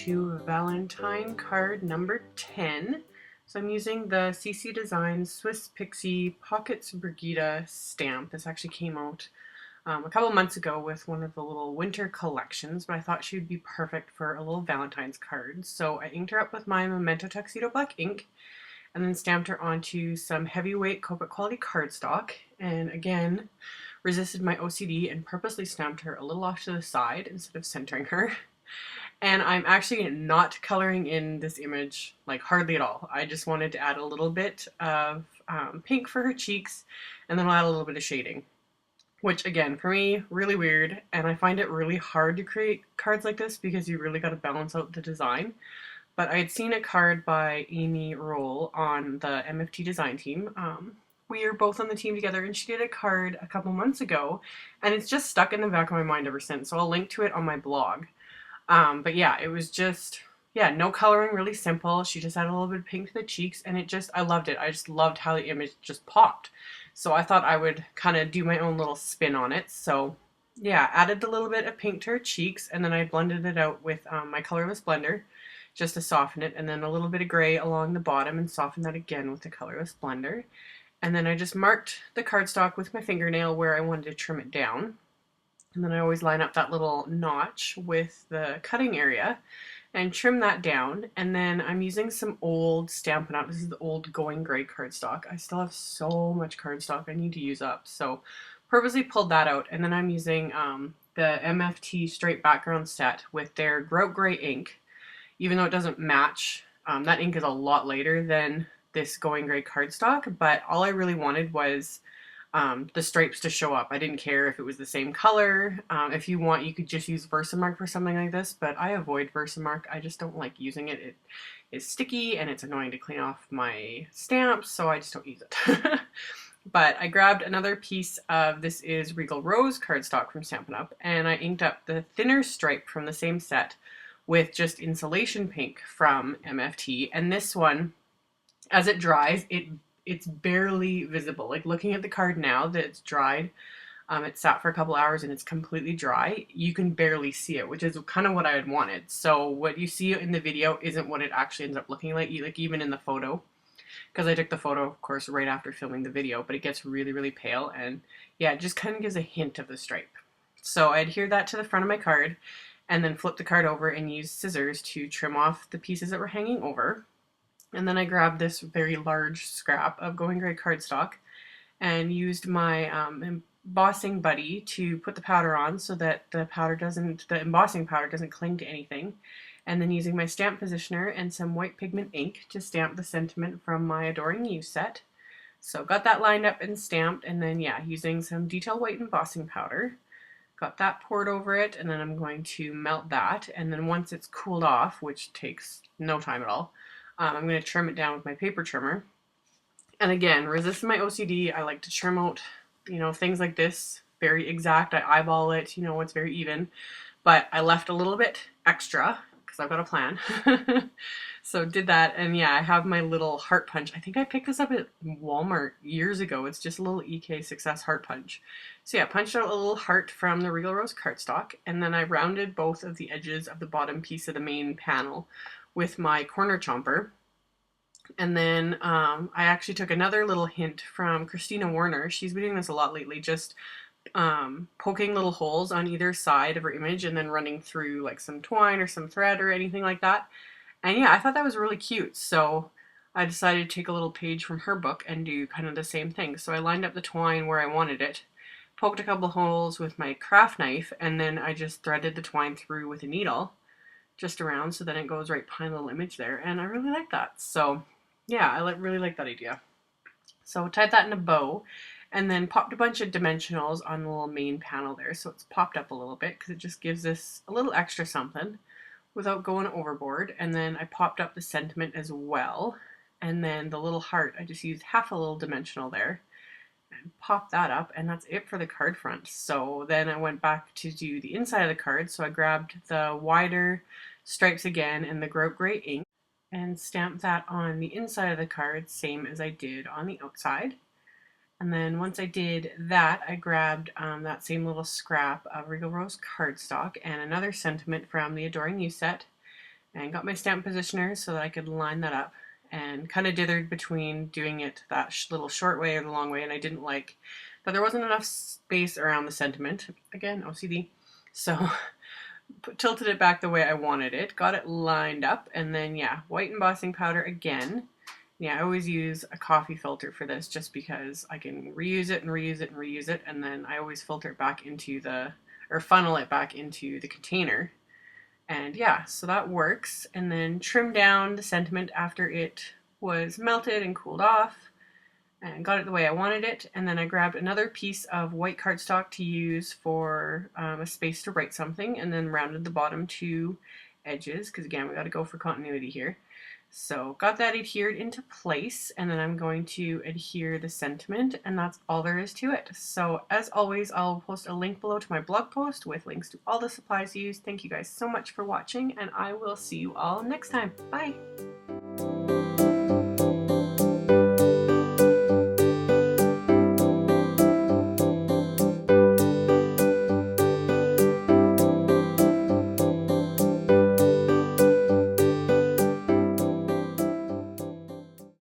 to Valentine card number 10. So I'm using the CC Designs Swiss Pixie Pockets Brigida stamp. This actually came out a couple months ago with one of the little winter collections, but I thought she would be perfect for a little Valentine's card. So I inked her up with my Memento Tuxedo Black ink and then stamped her onto some heavyweight Copic quality cardstock. And again, resisted my OCD and purposely stamped her a little off to the side instead of centering her. And I'm actually not coloring in this image, like hardly at all. I just wanted to add a little bit of pink for her cheeks, and then I'll add a little bit of shading. Which again, for me, really weird, and I find it really hard to create cards like this because you really got to balance out the design. But I had seen a card by Amy Roll on the MFT design team. We are both on the team together, and she did a card a couple months ago, and it's just stuck in the back of my mind ever since. So I'll link to it on my blog. But yeah, it was just, yeah, no coloring, really simple. She just added a little bit of pink to the cheeks, and I loved it. I just loved how the image just popped. So I thought I would kind of do my own little spin on it. So yeah, added a little bit of pink to her cheeks, and then I blended it out with my colorless blender just to soften it, and then a little bit of gray along the bottom and soften that again with the colorless blender. And then I just marked the cardstock with my fingernail where I wanted to trim it down. And then I always line up that little notch with the cutting area and trim that down. And then I'm using some old Stampin' Up. This is the old Going Gray cardstock. I still have so much cardstock I need to use up. So purposely pulled that out. And then I'm using the MFT straight background set with their Grout Gray ink. Even though it doesn't match, that ink is a lot lighter than this Going Gray cardstock. But all I really wanted was the stripes to show up. I didn't care if it was the same color. If you want, you could just use Versamark for something like this, but I avoid Versamark. I just don't like using it. It is sticky and it's annoying to clean off my stamps, so I just don't use it. But I grabbed another piece of, this is Regal Rose cardstock from Stampin' Up, and I inked up the thinner stripe from the same set with just Insulation Pink from MFT, and this one, as it dries, it's barely visible. Like looking at the card now that it's dried, it sat for a couple hours and it's completely dry, you can barely see it, which is kind of what I had wanted. So what you see in the video isn't what it actually ends up looking like even in the photo, because I took the photo, of course, right after filming the video, but it gets really, really pale, and yeah, it just kind of gives a hint of the stripe. So I adhered that to the front of my card, and then flipped the card over and used scissors to trim off the pieces that were hanging over. And then I grabbed this very large scrap of Going Gray cardstock and used my embossing buddy to put the powder on so that the embossing powder doesn't cling to anything. And then using my stamp positioner and some white pigment ink to stamp the sentiment from my Adoring You set. So got that lined up and stamped, and then yeah, using some detail white embossing powder. Got that poured over it, and then I'm going to melt that. And then once it's cooled off, which takes no time at all, I'm going to trim it down with my paper trimmer. And again, resist my OCD. I like to trim out, things like this very exact. I eyeball it, it's very even. But I left a little bit extra because I've got a plan. So did that, and yeah, I have my little heart punch. I think I picked this up at Walmart years ago. It's just a little EK Success heart punch. So yeah, punched out a little heart from the Regal Rose cardstock, and then I rounded both of the edges of the bottom piece of the main panel with my corner chomper. And then I actually took another little hint from Christina Warner. She's been doing this a lot lately, just poking little holes on either side of her image and then running through like some twine or some thread or anything like that. And yeah, I thought that was really cute, so I decided to take a little page from her book and do kind of the same thing. So I lined up the twine where I wanted it, poked a couple holes with my craft knife, and then I just threaded the twine through with a needle just around, so then it goes right behind the little image there, and I really like that. So yeah, I really like that idea. So tied that in a bow, and then popped a bunch of dimensionals on the little main panel there, so it's popped up a little bit because it just gives this a little extra something without going overboard. And then I popped up the sentiment as well, and then the little heart, I just used half a little dimensional there and popped that up, and that's it for the card front. So then I went back to do the inside of the card, so I grabbed the wider stripes again and the Grout Gray ink and stamped that on the inside of the card, same as I did on the outside. And then once I did that, I grabbed that same little scrap of Regal Rose cardstock and another sentiment from the Adoring You set, and got my stamp positioner so that I could line that up, and kind of dithered between doing it that little short way or the long way, and I didn't like that there wasn't enough space around the sentiment. Again, OCD. So tilted it back the way I wanted it, got it lined up, and then yeah, white embossing powder again. Yeah, I always use a coffee filter for this just because I can reuse it and reuse it and reuse it, and then I always filter it back into or funnel it back into the container. And yeah, so that works. And then trim down the sentiment after it was melted and cooled off and got it the way I wanted it. And then I grabbed another piece of white cardstock to use for a space to write something, and then rounded the bottom two edges because again, we got to go for continuity here. So got that adhered into place, and then I'm going to adhere the sentiment, and that's all there is to it. So as always, I'll post a link below to my blog post with links to all the supplies used. Thank you guys so much for watching, and I will see you all next time. Bye!